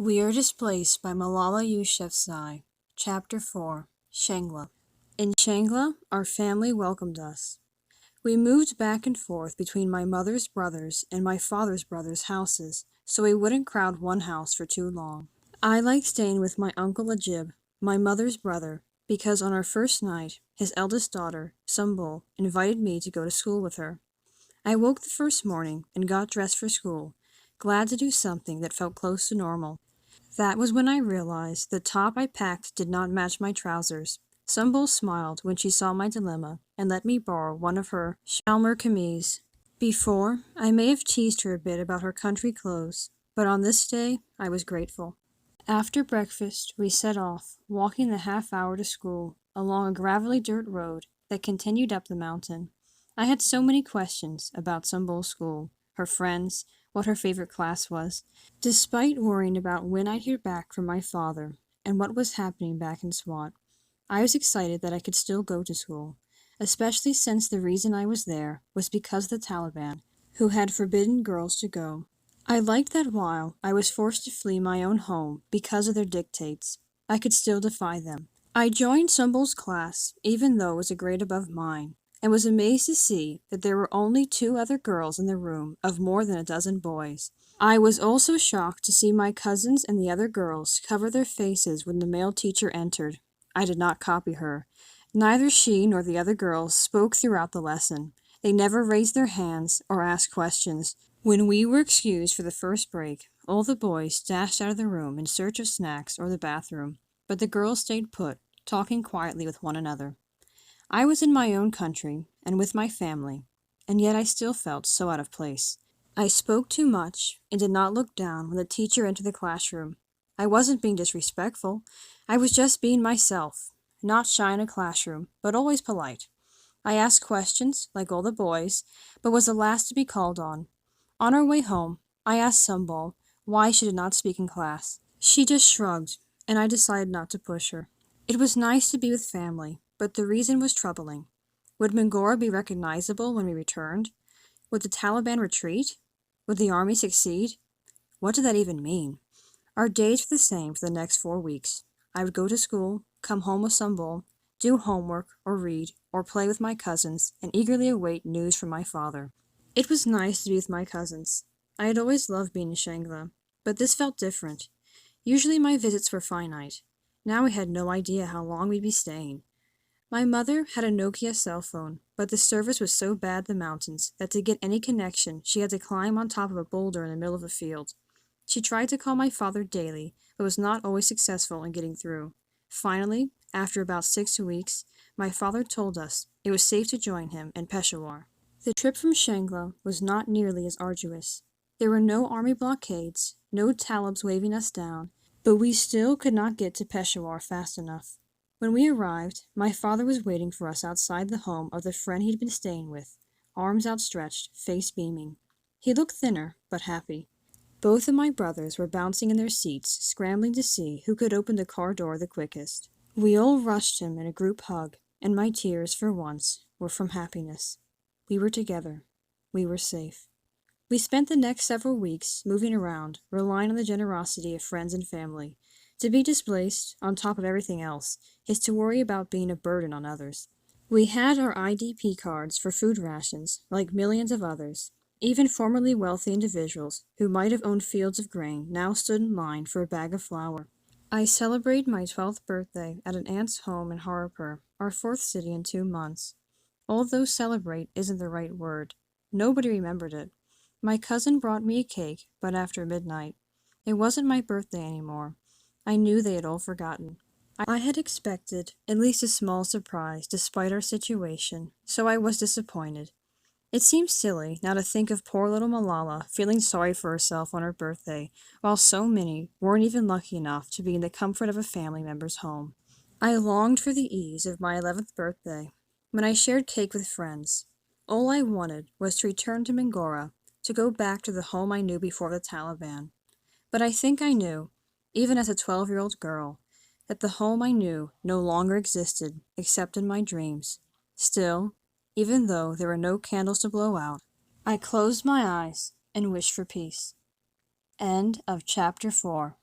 We Are Displaced by Malala Yousafzai. Chapter 4. Shangla. In Shangla, our family welcomed us. We moved back and forth between my mother's brothers and my father's brothers' houses, so we wouldn't crowd one house for too long. I liked staying with my Uncle Ajib, my mother's brother, because on our first night, his eldest daughter, Sumbul, invited me to go to school with her. I woke the first morning and got dressed for school, glad to do something that felt close to normal. That was when I realized the top I packed did not match my trousers. Sumbul smiled when she saw my dilemma and let me borrow one of her Shalmer kameez. Before, I may have teased her a bit about her country clothes, but on this day, I was grateful. After breakfast, we set off, walking the half hour to school, along a gravelly dirt road that continued up the mountain. I had so many questions about Sumbul's school, her friends, what her favorite class was. Despite worrying about when I'd hear back from my father and what was happening back in SWAT, I was excited that I could still go to school, especially since the reason I was there was because of the Taliban, who had forbidden girls to go. I liked that while I was forced to flee my own home because of their dictates, I could still defy them. I joined Sumbul's class, even though it was a grade above mine, and was amazed to see that there were only 2 other girls in the room of more than a dozen boys. I was also shocked to see my cousins and the other girls cover their faces when the male teacher entered. I did not copy her. Neither she nor the other girls spoke throughout the lesson. They never raised their hands or asked questions. When we were excused for the first break, all the boys dashed out of the room in search of snacks or the bathroom, but the girls stayed put, talking quietly with one another. I was in my own country and with my family, and yet I still felt so out of place. I spoke too much and did not look down when the teacher entered the classroom. I wasn't being disrespectful. I was just being myself, not shy in a classroom, but always polite. I asked questions, like all the boys, but was the last to be called on. On our way home, I asked Sumbul why she did not speak in class. She just shrugged, and I decided not to push her. It was nice to be with family, but the reason was troubling. Would Mingora be recognizable when we returned? Would the Taliban retreat? Would the army succeed? What did that even mean? Our days were the same for the next 4 weeks. I would go to school, come home with Sumbul, do homework, or read, or play with my cousins, and eagerly await news from my father. It was nice to be with my cousins. I had always loved being in Shangla, but this felt different. Usually my visits were finite. Now I had no idea how long we'd be staying. My mother had a Nokia cell phone, but the service was so bad in the mountains that to get any connection she had to climb on top of a boulder in the middle of a field. She tried to call my father daily, but was not always successful in getting through. Finally, after about 6 weeks, my father told us it was safe to join him in Peshawar. The trip from Shangla was not nearly as arduous. There were no army blockades, no Talibs waving us down, but we still could not get to Peshawar fast enough. When we arrived, my father was waiting for us outside the home of the friend he'd been staying with, arms outstretched, face beaming. He looked thinner, but happy. Both of my brothers were bouncing in their seats, scrambling to see who could open the car door the quickest. We all rushed him in a group hug, and my tears, for once, were from happiness. We were together. We were safe. We spent the next several weeks moving around, relying on the generosity of friends and family. To be displaced, on top of everything else, is to worry about being a burden on others. We had our IDP cards for food rations, like millions of others. Even formerly wealthy individuals who might have owned fields of grain now stood in line for a bag of flour. I celebrated my 12th birthday at an aunt's home in Haripur, our 4th city in 2 months. Although celebrate isn't the right word. Nobody remembered it. My cousin brought me a cake, but after midnight. It wasn't my birthday anymore. I knew they had all forgotten. I had expected at least a small surprise despite our situation, so I was disappointed. It seems silly now to think of poor little Malala feeling sorry for herself on her birthday, while so many weren't even lucky enough to be in the comfort of a family member's home. I longed for the ease of my 11th birthday, when I shared cake with friends. All I wanted was to return to Mingora, to go back to the home I knew before the Taliban. But I think I knew, even as a 12-year-old girl, that the home I knew no longer existed except in my dreams. Still, even though there were no candles to blow out, I closed my eyes and wished for peace. End of Chapter 4.